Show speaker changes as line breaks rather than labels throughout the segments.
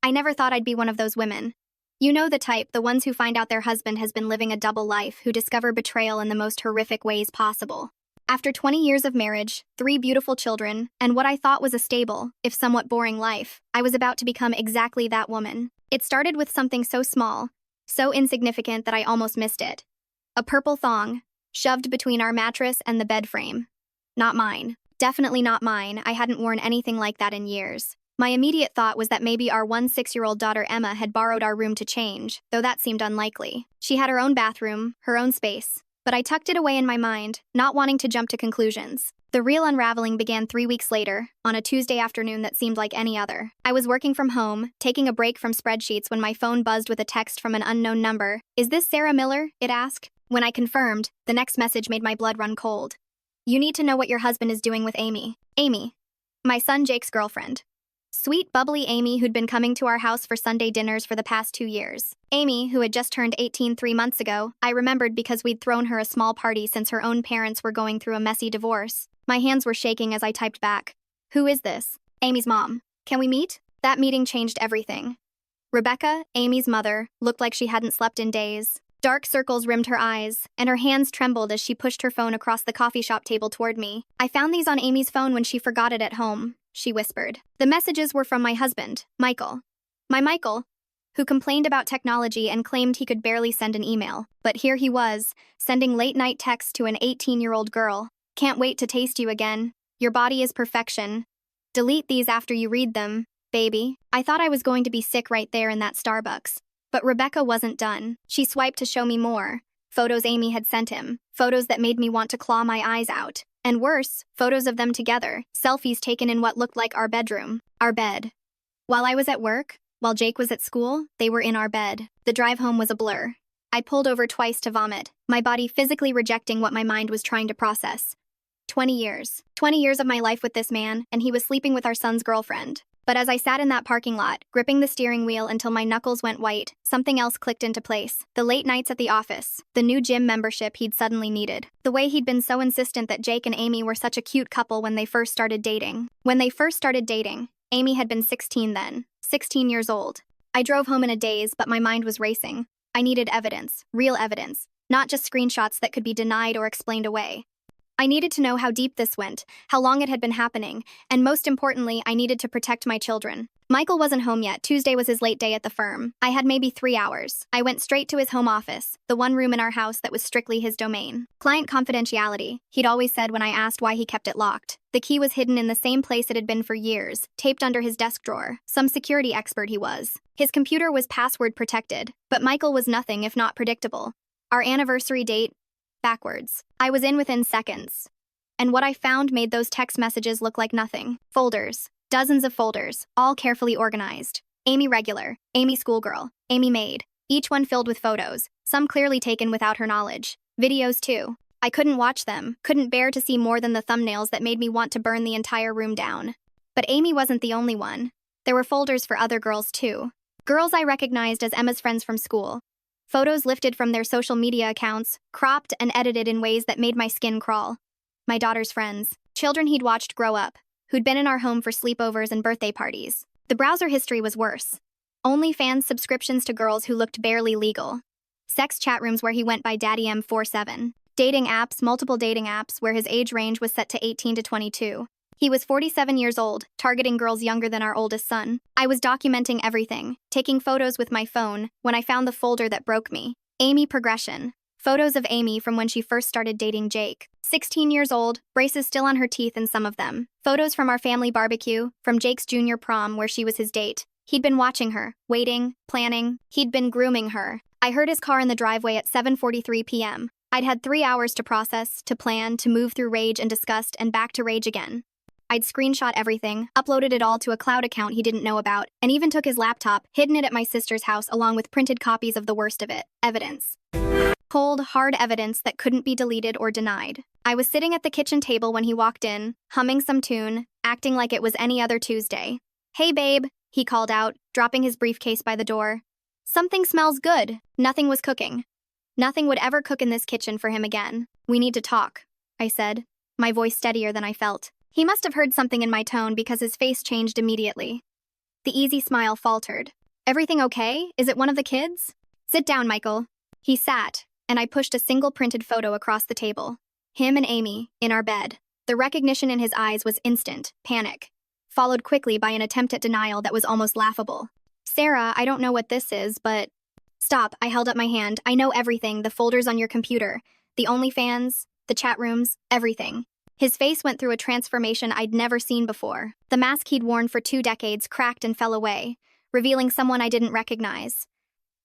I never thought I'd be one of those women. You know the type, the ones who find out their husband has been living a double life, who discover betrayal in the most horrific ways possible. After 20 years of marriage, 3 beautiful children, and what I thought was a stable, if somewhat boring life, I was about to become exactly that woman. It started with something so small, so insignificant that I almost missed it. A purple thong, shoved between our mattress and the bed frame. Not mine. Definitely not mine. I hadn't worn anything like that in years. My immediate thought was that maybe our 6-year-old daughter Emma had borrowed our room to change, though that seemed unlikely. She had her own bathroom, her own space. But I tucked it away in my mind, not wanting to jump to conclusions. The real unraveling began 3 weeks later, on a Tuesday afternoon that seemed like any other. I was working from home, taking a break from spreadsheets when my phone buzzed with a text from an unknown number. "Is this Sarah Miller?" it asked. When I confirmed, the next message made my blood run cold. "You need to know what your husband is doing with Amy." Amy. My son Jake's girlfriend. Sweet, bubbly Amy who'd been coming to our house for Sunday dinners for the past 2 years. Amy, who had just turned 18 3 months ago, I remembered because we'd thrown her a small party since her own parents were going through a messy divorce. My hands were shaking as I typed back. "Who is this?" "Amy's mom. Can we meet?" That meeting changed everything. Rebecca, Amy's mother, looked like she hadn't slept in days. Dark circles rimmed her eyes, and her hands trembled as she pushed her phone across the coffee shop table toward me. "I found these on Amy's phone when she forgot it at home," she whispered. The messages were from my husband, Michael. My Michael, who complained about technology and claimed he could barely send an email. But here he was, sending late-night texts to an 18-year-old girl. "Can't wait to taste you again. Your body is perfection. Delete these after you read them, baby." I thought I was going to be sick right there in that Starbucks. But Rebecca wasn't done. She swiped to show me more. Photos Amy had sent him. Photos that made me want to claw my eyes out. And worse, photos of them together. Selfies taken in what looked like our bedroom. Our bed. While I was at work, while Jake was at school, they were in our bed. The drive home was a blur. I pulled over twice to vomit, my body physically rejecting what my mind was trying to process. 20 years. 20 years of my life with this man, and he was sleeping with our son's girlfriend. But as I sat in that parking lot, gripping the steering wheel until my knuckles went white, something else clicked into place. The late nights at the office, the new gym membership he'd suddenly needed, the way he'd been so insistent that Jake and Amy were such a cute couple when they first started dating. Amy had been 16 then, 16 years old. I drove home in a daze, but my mind was racing. I needed evidence, real evidence, not just screenshots that could be denied or explained away. I needed to know how deep this went, how long it had been happening, and most importantly, I needed to protect my children. Michael wasn't home yet. Tuesday was his late day at the firm. I had maybe 3 hours. I went straight to his home office, the one room in our house that was strictly his domain. Client confidentiality, he'd always said when I asked why he kept it locked. The key was hidden in the same place it had been for years, taped under his desk drawer. Some security expert he was. His computer was password protected, but Michael was nothing if not predictable. Our anniversary date, backwards. I was in within seconds. And what I found made those text messages look like nothing. Folders. Dozens of folders, all carefully organized. Amy regular, Amy schoolgirl, Amy maid. Each one filled with photos, some clearly taken without her knowledge. Videos too. I couldn't watch them, couldn't bear to see more than the thumbnails that made me want to burn the entire room down. But Amy wasn't the only one. There were folders for other girls too. Girls I recognized as Emma's friends from school. Photos lifted from their social media accounts, cropped and edited in ways that made my skin crawl. My daughter's friends. Children he'd watched grow up, who'd been in our home for sleepovers and birthday parties. The browser history was worse. OnlyFans subscriptions to girls who looked barely legal. Sex chat rooms where he went by Daddy M47. Dating apps, multiple dating apps where his age range was set to 18 to 22. He was 47 years old, targeting girls younger than our oldest son. I was documenting everything, taking photos with my phone, when I found the folder that broke me. Amy progression. Photos of Amy from when she first started dating Jake. 16 years old, braces still on her teeth in some of them. Photos from our family barbecue, from Jake's junior prom where she was his date. He'd been watching her, waiting, planning. He'd been grooming her. I heard his car in the driveway at 7:43 p.m. I'd had 3 hours to process, to plan, to move through rage and disgust and back to rage again. I'd screenshot everything, uploaded it all to a cloud account he didn't know about, and even took his laptop, hidden it at my sister's house along with printed copies of the worst of it. Evidence. Cold, hard evidence that couldn't be deleted or denied. I was sitting at the kitchen table when he walked in, humming some tune, acting like it was any other Tuesday. "Hey babe," he called out, dropping his briefcase by the door. "Something smells good." Nothing was cooking. Nothing would ever cook in this kitchen for him again. "We need to talk," I said, my voice steadier than I felt. He must have heard something in my tone because his face changed immediately. The easy smile faltered. Everything okay? Is it one of the kids? Sit down, Michael. He sat, and I pushed a single printed photo across the table. Him and Amy, in our bed. The recognition in his eyes was instant, panic, followed quickly by an attempt at denial that was almost laughable. Sarah, I don't know what this is, but... Stop, I held up my hand. I know everything, the folders on your computer, the OnlyFans, the chat rooms, everything. His face went through a transformation I'd never seen before. The mask he'd worn for 2 decades cracked and fell away, revealing someone I didn't recognize.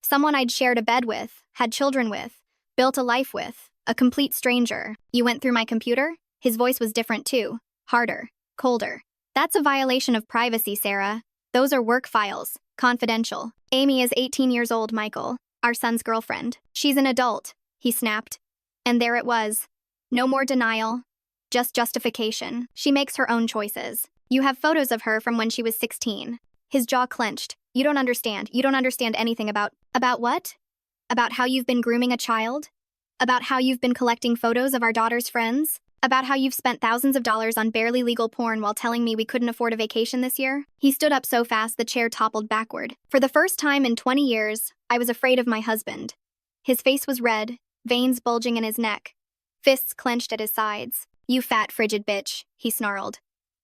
Someone I'd shared a bed with, had children with, built a life with, a complete stranger. You went through my computer? His voice was different too, harder, colder. That's a violation of privacy, Sarah. Those are work files, confidential. Amy is 18 years old, Michael, our son's girlfriend. She's an adult, he snapped. And there it was. No more denial, just justification. She makes her own choices. You have photos of her from when she was 16. His jaw clenched. You don't understand. You don't understand anything about... About what? About how you've been grooming a child? About how you've been collecting photos of our daughter's friends? About how you've spent thousands of dollars on barely legal porn while telling me we couldn't afford a vacation this year? He stood up so fast the chair toppled backward. For the first time in 20 years, I was afraid of my husband. His face was red, veins bulging in his neck, fists clenched at his sides. You fat, frigid bitch, he snarled.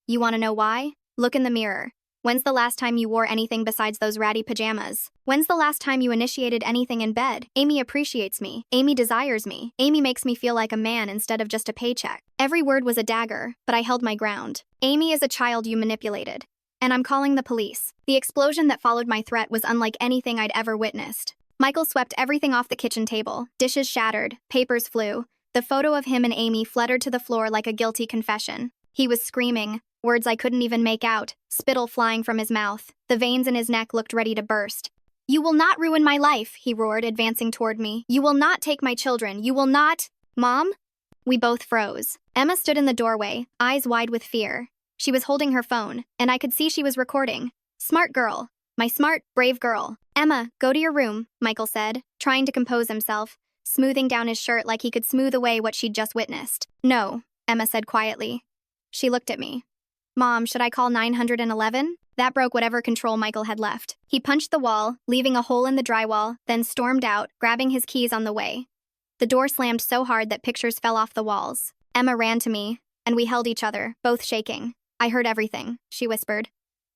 You want to know why? Look in the mirror. When's the last time you wore anything besides those ratty pajamas? When's the last time you initiated anything in bed? Amy appreciates me. Amy desires me. Amy makes me feel like a man instead of just a paycheck. Every word was a dagger, but I held my ground. Amy is a child you manipulated. And I'm calling the police. The explosion that followed my threat was unlike anything I'd ever witnessed. Michael swept everything off the kitchen table. Dishes shattered. Papers flew. The photo of him and Amy fluttered to the floor like a guilty confession. He was screaming, words I couldn't even make out, spittle flying from his mouth. The veins in his neck looked ready to burst. You will not ruin my life, he roared, advancing toward me. You will not take my children. You will not... Mom? We both froze. Emma stood in the doorway, eyes wide with fear. She was holding her phone, and I could see she was recording. Smart girl. My smart, brave girl. Emma, go to your room, Michael said, trying to compose himself, smoothing down his shirt like he could smooth away what she'd just witnessed. No, Emma said quietly. She looked at me. Mom, should I call 911? That broke whatever control Michael had left. He punched the wall, leaving a hole in the drywall, then stormed out, grabbing his keys on the way. The door slammed so hard that pictures fell off the walls. Emma ran to me, and we held each other, both shaking. I heard everything, she whispered.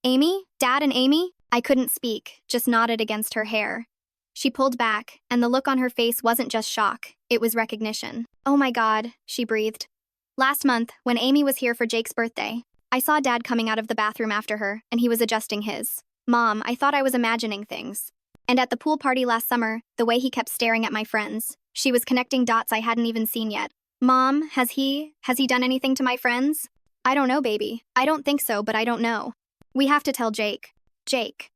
Amy? Dad and Amy? I couldn't speak, just nodded against her hair. She pulled back, and the look on her face wasn't just shock, it was recognition. Oh my God, she breathed. Last month, when Amy was here for Jake's birthday, I saw Dad coming out of the bathroom after her, and he was adjusting his. Mom, I thought I was imagining things. And at the pool party last summer, the way he kept staring at my friends, she was connecting dots I hadn't even seen yet. Mom, has he done anything to my friends? I don't know, baby. I don't think so, but I don't know. We have to tell Jake. Jake.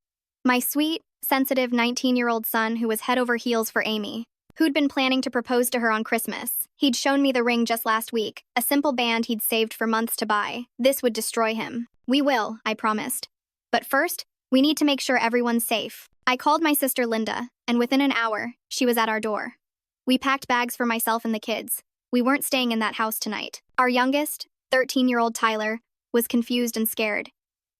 My sweet, sensitive 19-year-old son who was head over heels for Amy, who'd been planning to propose to her on Christmas. He'd shown me the ring just last week, a simple band he'd saved for months to buy. This would destroy him. We will, I promised. But first, we need to make sure everyone's safe. I called my sister Linda, and within an hour, she was at our door. We packed bags for myself and the kids. We weren't staying in that house tonight. Our youngest, 13-year-old Tyler, was confused and scared.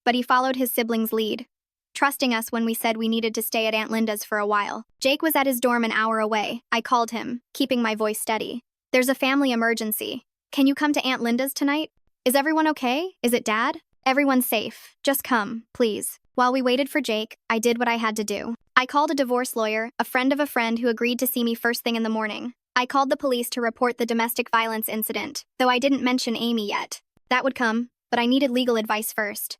But he followed his siblings' lead, trusting us when we said we needed to stay at Aunt Linda's for a while. Jake was at his dorm an hour away. I called him, keeping my voice steady. There's a family emergency. Can you come to Aunt Linda's tonight? Is everyone okay? Is it Dad? Everyone's safe. Just come, please. While we waited for Jake, I did what I had to do. I called a divorce lawyer, a friend of a friend who agreed to see me first thing in the morning. I called the police to report the domestic violence incident, though I didn't mention Amy yet. That would come, but I needed legal advice first.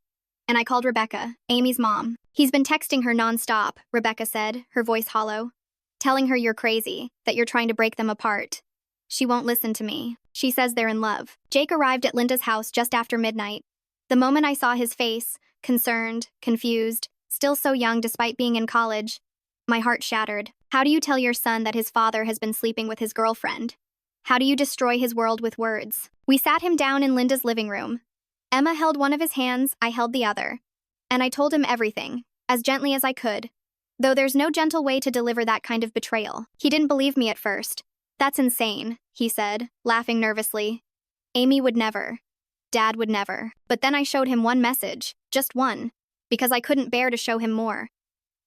And I called Rebecca, Amy's mom. He's been texting her nonstop, Rebecca said, her voice hollow. Telling her you're crazy, that you're trying to break them apart. She won't listen to me. She says they're in love. Jake arrived at Linda's house just after midnight. The moment I saw his face, concerned, confused, still so young despite being in college, my heart shattered. How do you tell your son that his father has been sleeping with his girlfriend? How do you destroy his world with words? We sat him down in Linda's living room. Emma held one of his hands, I held the other. And I told him everything, as gently as I could. Though there's no gentle way to deliver that kind of betrayal. He didn't believe me at first. That's insane, he said, laughing nervously. Amy would never. Dad would never. But then I showed him one message, just one. because I couldn't bear to show him more.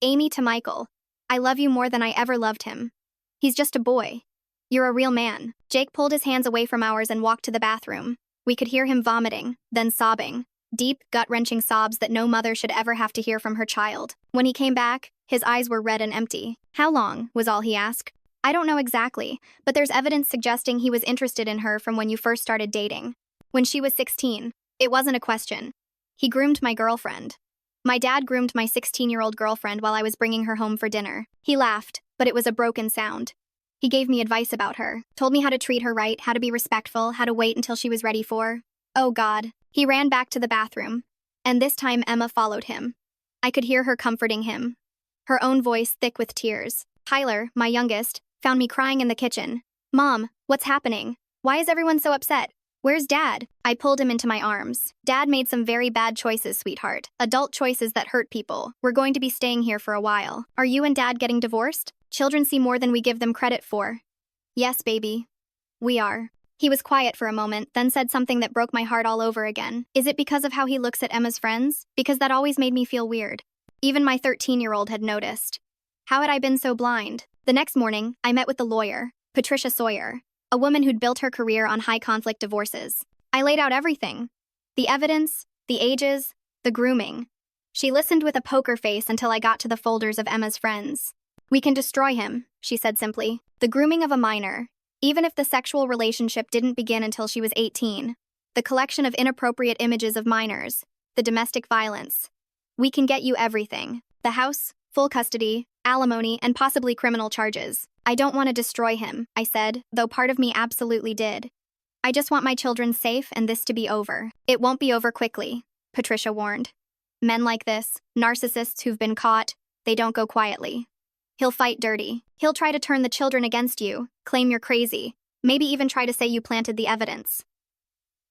Amy to Michael. I love you more than I ever loved him. He's just a boy. You're a real man. Jake pulled his hands away from ours and walked to the bathroom. We could hear him vomiting, then sobbing. Deep, gut-wrenching sobs that no mother should ever have to hear from her child. When he came back, his eyes were red and empty. How long, was all he asked. I don't know exactly, but there's evidence suggesting he was interested in her from when you first started dating. When she was 16. It wasn't a question. He groomed my girlfriend. My dad groomed my 16-year-old girlfriend while I was bringing her home for dinner. He laughed, but it was a broken sound. He gave me advice about her, told me how to treat her right, how to be respectful, how to wait until she was ready for. Oh God. He ran back to the bathroom, and this time Emma followed him. I could hear her comforting him, her own voice thick with tears. Tyler, my youngest, found me crying in the kitchen. Mom, what's happening? Why is everyone so upset? Where's Dad? I pulled him into my arms. Dad made some very bad choices, sweetheart. Adult choices that hurt people. We're going to be staying here for a while. Are you and Dad getting divorced? Children see more than we give them credit for. Yes, baby. We are. He was quiet for a moment, then said something that broke my heart all over again. Is it because of how he looks at Emma's friends? Because that always made me feel weird. Even my 13-year-old had noticed. How had I been so blind? The next morning, I met with the lawyer, Patricia Sawyer, a woman who'd built her career on high-conflict divorces. I laid out everything. The evidence, the ages, the grooming. She listened with a poker face until I got to the folders of Emma's friends. We can destroy him, she said simply. The grooming of a minor. Even if the sexual relationship didn't begin until she was 18, the collection of inappropriate images of minors, the domestic violence. We can get you everything. The house, full custody, alimony, and possibly criminal charges. I don't want to destroy him, I said, though part of me absolutely did. I just want my children safe and this to be over. It won't be over quickly, Patricia warned. Men like this, narcissists who've been caught, they don't go quietly. He'll fight dirty. He'll try to turn the children against you, claim you're crazy, maybe even try to say you planted the evidence.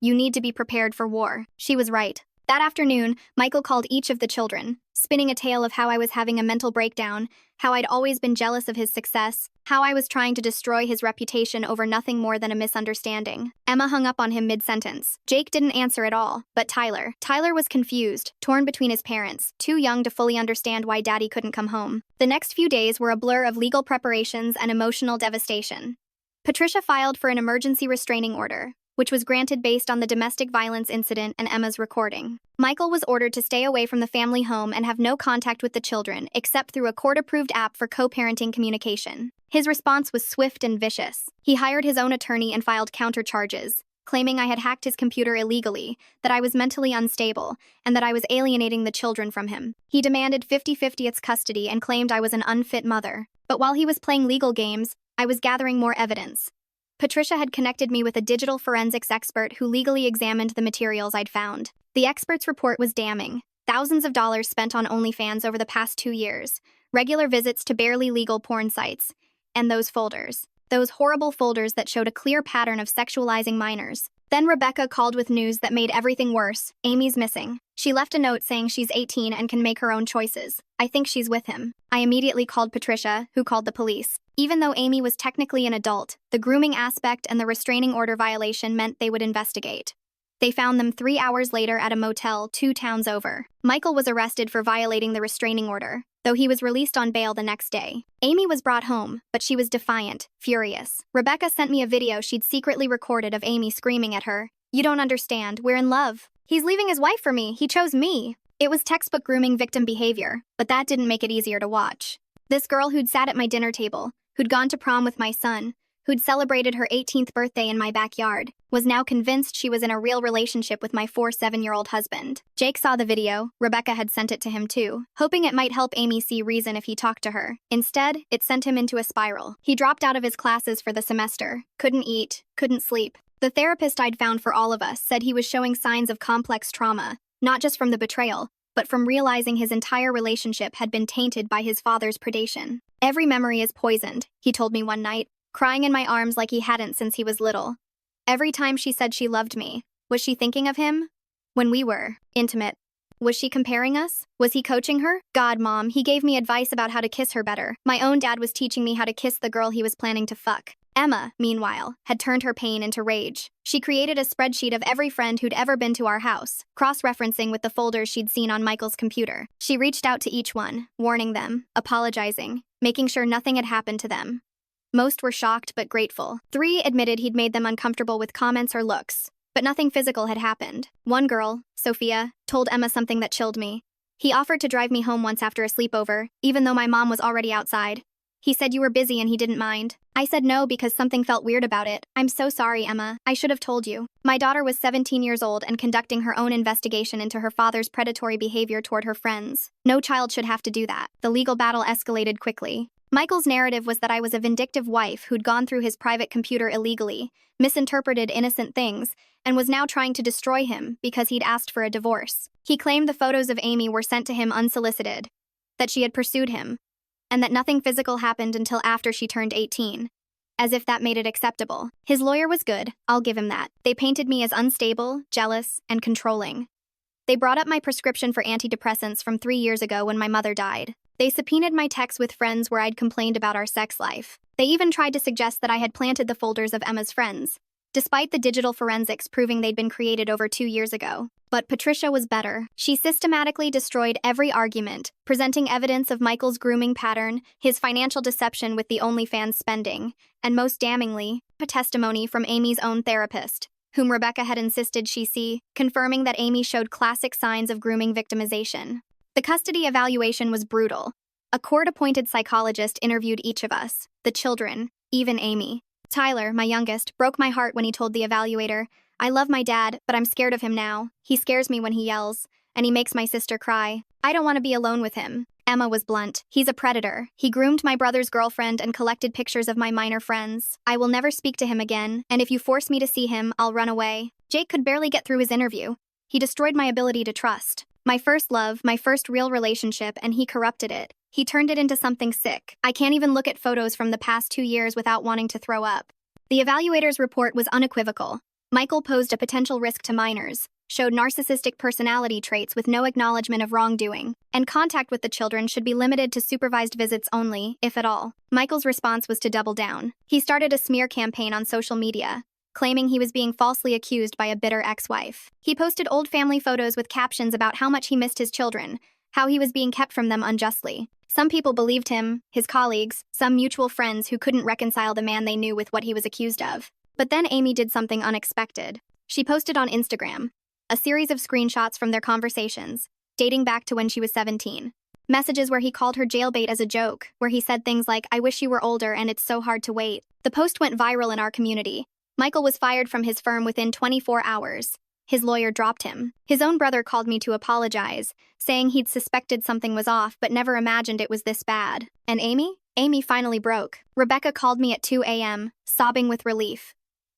You need to be prepared for war. She was right. That afternoon, Michael called each of the children, spinning a tale of how I was having a mental breakdown, how I'd always been jealous of his success, how I was trying to destroy his reputation over nothing more than a misunderstanding. Emma hung up on him mid-sentence. Jake didn't answer at all, but Tyler. Tyler was confused, torn between his parents, too young to fully understand why Daddy couldn't come home. The next few days were a blur of legal preparations and emotional devastation. Patricia filed for an emergency restraining order, which was granted based on the domestic violence incident and Emma's recording. Michael was ordered to stay away from the family home and have no contact with the children except through a court-approved app for co-parenting communication. His response was swift and vicious. He hired his own attorney and filed counter-charges, claiming I had hacked his computer illegally, that I was mentally unstable, and that I was alienating the children from him. He demanded 50/50 custody and claimed I was an unfit mother. But while he was playing legal games, I was gathering more evidence. Patricia had connected me with a digital forensics expert who legally examined the materials I'd found. The expert's report was damning. Thousands of dollars spent on OnlyFans over the past 2 years, regular visits to barely legal porn sites, and those folders. Those horrible folders that showed a clear pattern of sexualizing minors. Then Rebecca called with news that made everything worse. Amy's missing. She left a note saying she's 18 and can make her own choices. I think she's with him. I immediately called Patricia, who called the police. Even though Amy was technically an adult, the grooming aspect and the restraining order violation meant they would investigate. They found them 3 hours later at a motel 2 towns over. Michael was arrested for violating the restraining order, though he was released on bail the next day. Amy was brought home, but she was defiant, furious. Rebecca sent me a video she'd secretly recorded of Amy screaming at her. You don't understand, we're in love. He's leaving his wife for me, he chose me. It was textbook grooming victim behavior, but that didn't make it easier to watch. This girl who'd sat at my dinner table, who'd gone to prom with my son, who'd celebrated her 18th birthday in my backyard, was now convinced she was in a real relationship with my 7-year-old husband. Jake saw the video. Rebecca had sent it to him too, hoping it might help Amy see reason if he talked to her. Instead, it sent him into a spiral. He dropped out of his classes for the semester, couldn't eat, couldn't sleep. The therapist I'd found for all of us said he was showing signs of complex trauma, not just from the betrayal, but from realizing his entire relationship had been tainted by his father's predation. Every memory is poisoned, he told me one night, crying in my arms like he hadn't since he was little. Every time she said she loved me, was she thinking of him? When we were intimate, was she comparing us? Was he coaching her? God, Mom, he gave me advice about how to kiss her better. My own dad was teaching me how to kiss the girl he was planning to fuck. Emma, meanwhile, had turned her pain into rage. She created a spreadsheet of every friend who'd ever been to our house, cross-referencing with the folders she'd seen on Michael's computer. She reached out to each one, warning them, apologizing, making sure nothing had happened to them. Most were shocked but grateful. 3 admitted he'd made them uncomfortable with comments or looks, but nothing physical had happened. One girl, Sophia, told Emma something that chilled me. He offered to drive me home once after a sleepover, even though my mom was already outside. He said you were busy and he didn't mind. I said no because something felt weird about it. I'm so sorry, Emma. I should have told you. My daughter was 17 years old and conducting her own investigation into her father's predatory behavior toward her friends. No child should have to do that. The legal battle escalated quickly. Michael's narrative was that I was a vindictive wife who'd gone through his private computer illegally, misinterpreted innocent things, and was now trying to destroy him because he'd asked for a divorce. He claimed the photos of Amy were sent to him unsolicited, that she had pursued him, and that nothing physical happened until after she turned 18, as if that made it acceptable. His lawyer was good, I'll give him that. They painted me as unstable, jealous, and controlling. They brought up my prescription for antidepressants from 3 years ago when my mother died. They subpoenaed my texts with friends where I'd complained about our sex life. They even tried to suggest that I had planted the folders of Emma's friends, despite the digital forensics proving they'd been created over 2 years ago. But Patricia was better. She systematically destroyed every argument, presenting evidence of Michael's grooming pattern, his financial deception with the OnlyFans spending, and most damningly, a testimony from Amy's own therapist, whom Rebecca had insisted she see, confirming that Amy showed classic signs of grooming victimization. The custody evaluation was brutal. A court-appointed psychologist interviewed each of us, the children, even Amy. Tyler, my youngest, broke my heart when he told the evaluator, I love my dad, but I'm scared of him now. He scares me when he yells, and he makes my sister cry. I don't want to be alone with him. Emma was blunt. He's a predator. He groomed my brother's girlfriend and collected pictures of my minor friends. I will never speak to him again, and if you force me to see him, I'll run away. Jake could barely get through his interview. He destroyed my ability to trust. My first love, my first real relationship, and he corrupted it. He turned it into something sick. I can't even look at photos from the past 2 years without wanting to throw up. The evaluator's report was unequivocal. Michael posed a potential risk to minors, showed narcissistic personality traits with no acknowledgement of wrongdoing, and contact with the children should be limited to supervised visits only, if at all. Michael's response was to double down. He started a smear campaign on social media, claiming he was being falsely accused by a bitter ex-wife. He posted old family photos with captions about how much he missed his children, how he was being kept from them unjustly. Some people believed him, his colleagues, some mutual friends who couldn't reconcile the man they knew with what he was accused of. But then Amy did something unexpected. She posted on Instagram a series of screenshots from their conversations, dating back to when she was 17. Messages where he called her jailbait as a joke, where he said things like, I wish you were older and it's so hard to wait. The post went viral in our community. Michael was fired from his firm within 24 hours. His lawyer dropped him. His own brother called me to apologize, saying he'd suspected something was off but never imagined it was this bad. And Amy? Amy finally broke. Rebecca called me at 2 a.m., sobbing with relief.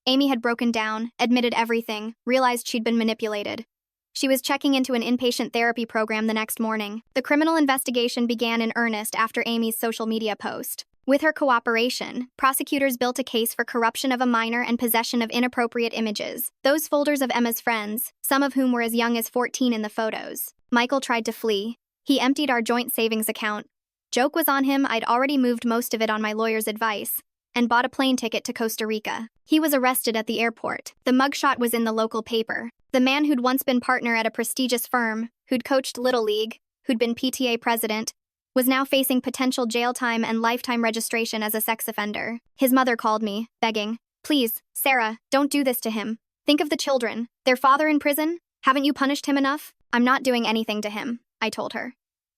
Amy had broken down, admitted everything, realized she'd been manipulated. She was checking into an inpatient therapy program the next morning. The criminal investigation began in earnest after Amy's social media post. With her cooperation, prosecutors built a case for corruption of a minor and possession of inappropriate images. Those folders of Emma's friends, some of whom were as young as 14 in the photos. Michael tried to flee. He emptied our joint savings account. Joke was on him, I'd already moved most of it on my lawyer's advice, and bought a plane ticket to Costa Rica. He was arrested at the airport. The mugshot was in the local paper. The man who'd once been partner at a prestigious firm, who'd coached Little League, who'd been PTA president, was now facing potential jail time and lifetime registration as a sex offender. His mother called me, begging, Please, Sarah, don't do this to him. Think of the children. Their father in prison? Haven't you punished him enough? I'm not doing anything to him, I told her.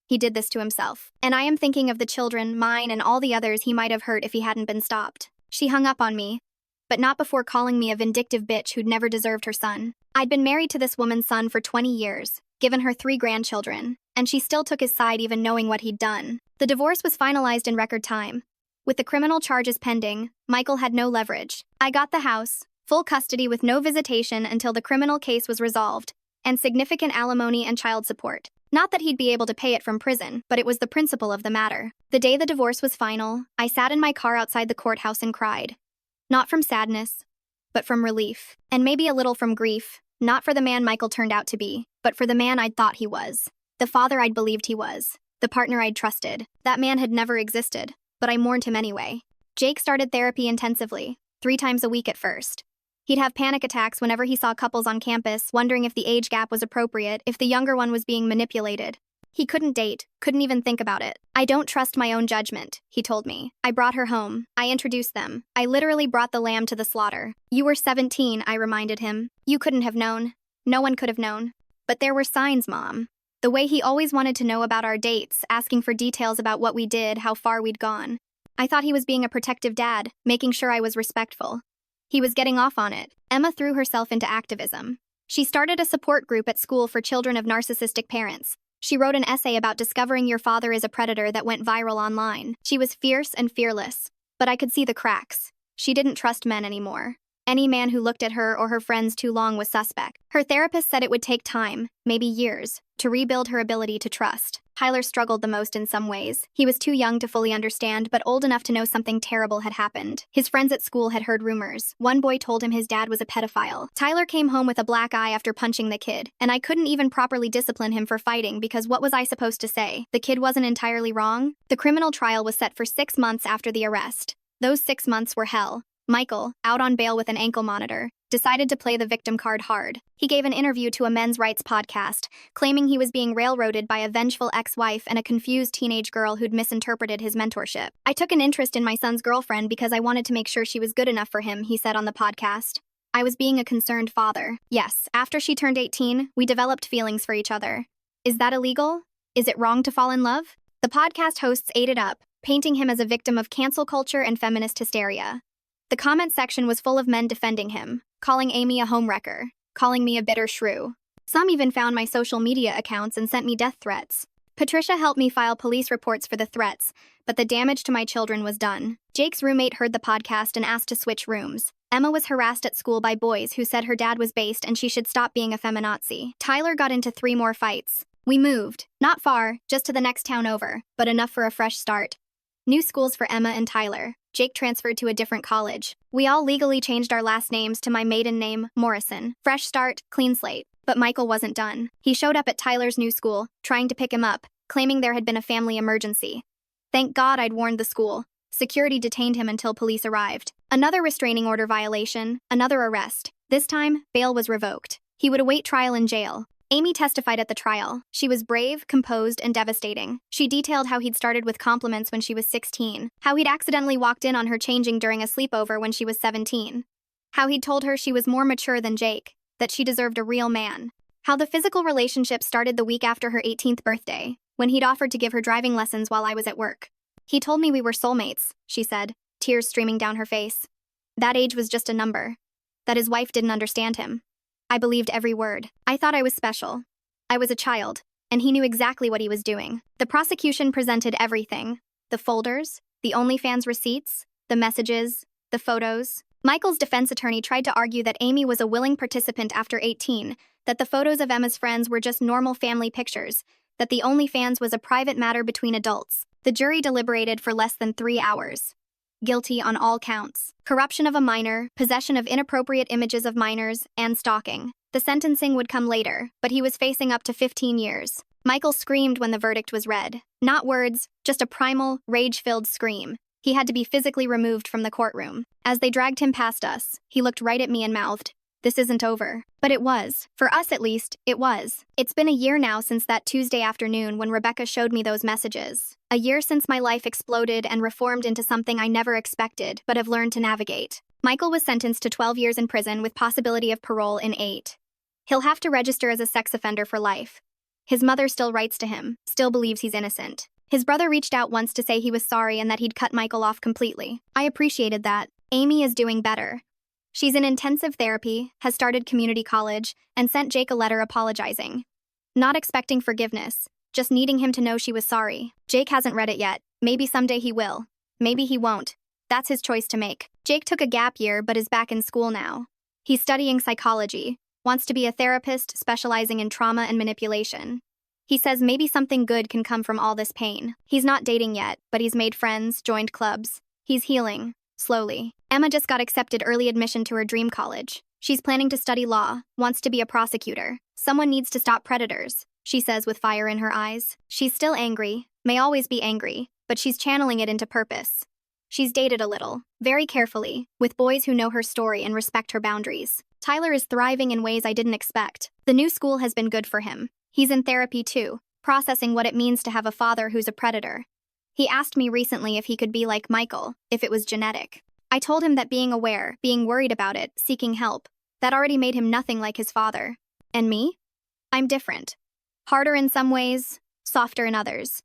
He did this to himself. And I am thinking of the children, mine and all the others he might have hurt if he hadn't been stopped. She hung up on me, but not before calling me a vindictive bitch who'd never deserved her son. I'd been married to this woman's son for 20 years, given her 3 grandchildren, and she still took his side even knowing what he'd done. The divorce was finalized in record time. With the criminal charges pending, Michael had no leverage. I got the house, full custody with no visitation until the criminal case was resolved, and significant alimony and child support. Not that he'd be able to pay it from prison, but it was the principle of the matter. The day the divorce was final, I sat in my car outside the courthouse and cried. Not from sadness, but from relief. And maybe a little from grief, not for the man Michael turned out to be, but for the man I'd thought he was. The father I'd believed he was. The partner I'd trusted. That man had never existed, but I mourned him anyway. Jake started therapy intensively, 3 times a week at first. He'd have panic attacks whenever he saw couples on campus, wondering if the age gap was appropriate, if the younger one was being manipulated. He couldn't date, couldn't even think about it. "I don't trust my own judgment," he told me. "I brought her home. I introduced them. I literally brought the lamb to the slaughter." "You were 17, I reminded him. "You couldn't have known. No one could have known." "But there were signs, Mom." The way he always wanted to know about our dates, asking for details about what we did, how far we'd gone. I thought he was being a protective dad, making sure I was respectful. He was getting off on it. Emma threw herself into activism. She started a support group at school for children of narcissistic parents. She wrote an essay about discovering your father is a predator that went viral online. She was fierce and fearless, but I could see the cracks. She didn't trust men anymore. Any man who looked at her or her friends too long was suspect. Her therapist said it would take time, maybe years, to rebuild her ability to trust. Tyler struggled the most in some ways. He was too young to fully understand, but old enough to know something terrible had happened. His friends at school had heard rumors. One boy told him his dad was a pedophile. Tyler came home with a black eye after punching the kid, and I couldn't even properly discipline him for fighting because what was I supposed to say? The kid wasn't entirely wrong? The criminal trial was set for 6 months after the arrest. Those 6 months were hell. Michael, out on bail with an ankle monitor, decided to play the victim card hard. He gave an interview to a men's rights podcast, claiming he was being railroaded by a vengeful ex-wife and a confused teenage girl who'd misinterpreted his mentorship. "I took an interest in my son's girlfriend because I wanted to make sure she was good enough for him," he said on the podcast. "I was being a concerned father." Yes, after she turned 18, we developed feelings for each other. Is that illegal? Is it wrong to fall in love? The podcast hosts ate it up, painting him as a victim of cancel culture and feminist hysteria. The comment section was full of men defending him, calling Amy a homewrecker, calling me a bitter shrew. Some even found my social media accounts and sent me death threats. Patricia helped me file police reports for the threats, but the damage to my children was done. Jake's roommate heard the podcast and asked to switch rooms. Emma was harassed at school by boys who said her dad was based and she should stop being a feminazi. Tyler got into 3 more fights. We moved. Not far, just to the next town over, but enough for a fresh start. New schools for Emma and Tyler. Jake transferred to a different college. We all legally changed our last names to my maiden name, Morrison. Fresh start, clean slate. But Michael wasn't done. He showed up at Tyler's new school, trying to pick him up, claiming there had been a family emergency. Thank God I'd warned the school. Security detained him until police arrived. Another restraining order violation, another arrest. This time, bail was revoked. He would await trial in jail. Amy testified at the trial. She was brave, composed, and devastating. She detailed how he'd started with compliments when she was 16, how he'd accidentally walked in on her changing during a sleepover when she was 17, how he'd told her she was more mature than Jake, that she deserved a real man, how the physical relationship started the week after her 18th birthday, when he'd offered to give her driving lessons while I was at work. "He told me we were soulmates," she said, tears streaming down her face. That age was just a number. That his wife didn't understand him. I believed every word. I thought I was special. I was a child, and he knew exactly what he was doing. The prosecution presented everything. The folders, the OnlyFans receipts, the messages, the photos. Michael's defense attorney tried to argue that Amy was a willing participant after 18, that the photos of Emma's friends were just normal family pictures, that the OnlyFans was a private matter between adults. The jury deliberated for less than 3 hours. Guilty on all counts. Corruption of a minor, possession of inappropriate images of minors, and stalking. The sentencing would come later, but he was facing up to 15 years. Michael screamed when the verdict was read. Not words, just a primal, rage-filled scream. He had to be physically removed from the courtroom. As they dragged him past us, he looked right at me and mouthed, "This isn't over." But it was. For us at least, it was. It's been a year now since that Tuesday afternoon when Rebecca showed me those messages. A year since my life exploded and reformed into something I never expected, but have learned to navigate. Michael was sentenced to 12 years in prison with possibility of parole in 8. He'll have to register as a sex offender for life. His mother still writes to him, still believes he's innocent. His brother reached out once to say he was sorry and that he'd cut Michael off completely. I appreciated that. Amy is doing better. She's in intensive therapy, has started community college, and sent Jake a letter apologizing. Not expecting forgiveness, just needing him to know she was sorry. Jake hasn't read it yet. Maybe someday he will. Maybe he won't. That's his choice to make. Jake took a gap year but is back in school now. He's studying psychology, wants to be a therapist specializing in trauma and manipulation. He says maybe something good can come from all this pain. He's not dating yet, but he's made friends, joined clubs. He's healing. Slowly. Emma just got accepted early admission to her dream college. She's planning to study law, wants to be a prosecutor. Someone needs to stop predators, she says with fire in her eyes. She's still angry, may always be angry, but she's channeling it into purpose. She's dated a little, very carefully, with boys who know her story and respect her boundaries. Tyler is thriving in ways I didn't expect. The new school has been good for him. He's in therapy too, processing what it means to have a father who's a predator. He asked me recently if he could be like Michael, if it was genetic. I told him that being aware, being worried about it, seeking help, that already made him nothing like his father. And me? I'm different. Harder in some ways, softer in others.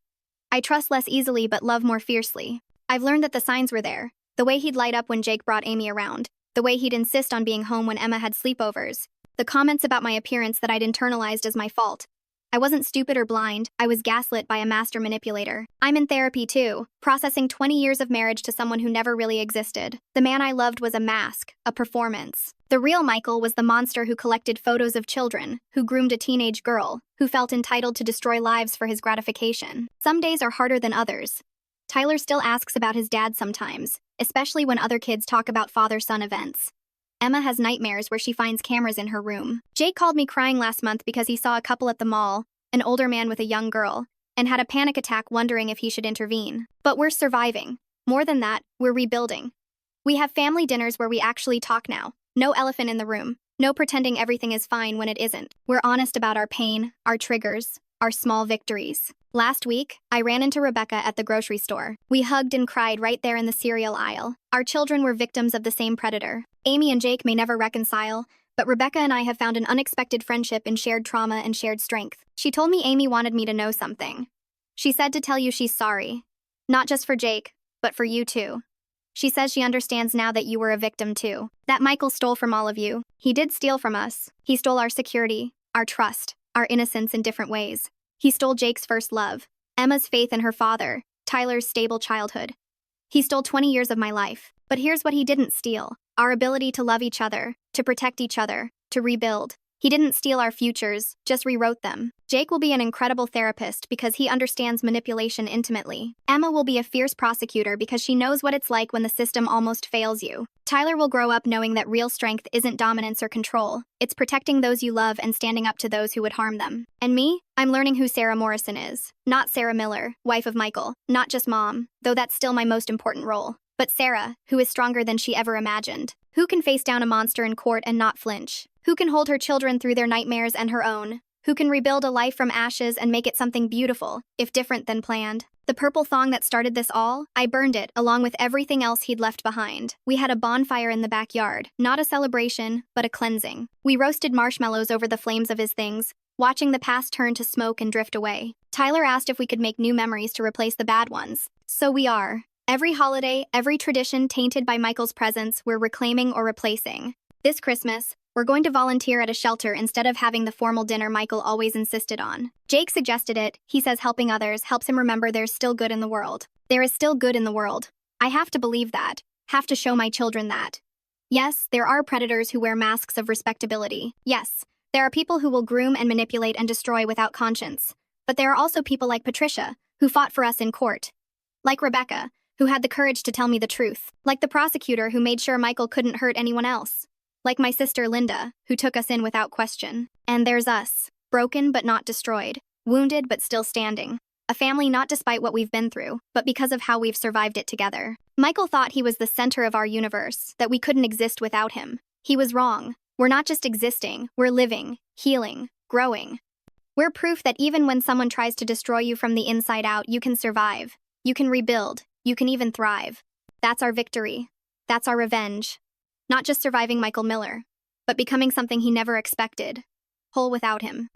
I trust less easily but love more fiercely. I've learned that the signs were there. The way he'd light up when Jake brought Amy around. The way he'd insist on being home when Emma had sleepovers. The comments about my appearance that I'd internalized as my fault. I wasn't stupid or blind, I was gaslit by a master manipulator. I'm in therapy too, processing 20 years of marriage to someone who never really existed. The man I loved was a mask, a performance. The real Michael was the monster who collected photos of children, who groomed a teenage girl, who felt entitled to destroy lives for his gratification. Some days are harder than others. Tyler still asks about his dad sometimes, especially when other kids talk about father-son events. Emma has nightmares where she finds cameras in her room. Jake called me crying last month because he saw a couple at the mall, an older man with a young girl, and had a panic attack wondering if he should intervene. But we're surviving. More than that, we're rebuilding. We have family dinners where we actually talk now. No elephant in the room. No pretending everything is fine when it isn't. We're honest about our pain, our triggers, our small victories. Last week, I ran into Rebecca at the grocery store. We hugged and cried right there in the cereal aisle. Our children were victims of the same predator. Amy and Jake may never reconcile, but Rebecca and I have found an unexpected friendship in shared trauma and shared strength. She told me Amy wanted me to know something. She said to tell you she's sorry. Not just for Jake, but for you too. She says she understands now that you were a victim too. That Michael stole from all of you. He did steal from us. He stole our security, our trust, our innocence in different ways. He stole Jake's first love, Emma's faith in her father, Tyler's stable childhood. He stole 20 years of my life. But here's what he didn't steal: our ability to love each other, to protect each other, to rebuild. He didn't steal our futures, just rewrote them. Jake will be an incredible therapist because he understands manipulation intimately. Emma will be a fierce prosecutor because she knows what it's like when the system almost fails you. Tyler will grow up knowing that real strength isn't dominance or control. It's protecting those you love and standing up to those who would harm them. And me? I'm learning who Sarah Morrison is. Not Sarah Miller, wife of Michael. Not just mom, though that's still my most important role. But Sarah, who is stronger than she ever imagined. Who can face down a monster in court and not flinch? Who can hold her children through their nightmares and her own? Who can rebuild a life from ashes and make it something beautiful, if different than planned? The purple thong that started this all, I burned it, along with everything else he'd left behind. We had a bonfire in the backyard, not a celebration, but a cleansing. We roasted marshmallows over the flames of his things, watching the past turn to smoke and drift away. Tyler asked if we could make new memories to replace the bad ones. So we are. Every holiday, every tradition tainted by Michael's presence, we're reclaiming or replacing. This Christmas, we're going to volunteer at a shelter instead of having the formal dinner Michael always insisted on. Jake suggested it. He says helping others helps him remember there's still good in the world. There is still good in the world. I have to believe that. Have to show my children that. Yes, there are predators who wear masks of respectability. Yes, there are people who will groom and manipulate and destroy without conscience. But there are also people like Patricia, who fought for us in court. Like Rebecca, who had the courage to tell me the truth. Like the prosecutor who made sure Michael couldn't hurt anyone else. Like my sister Linda, who took us in without question. And there's us, broken but not destroyed, wounded but still standing. A family not despite what we've been through, but because of how we've survived it together. Michael thought he was the center of our universe, that we couldn't exist without him. He was wrong. We're not just existing, we're living, healing, growing. We're proof that even when someone tries to destroy you from the inside out, you can survive. You can rebuild. You can even thrive. That's our victory. That's our revenge. Not just surviving Michael Miller, but becoming something he never expected. Whole without him.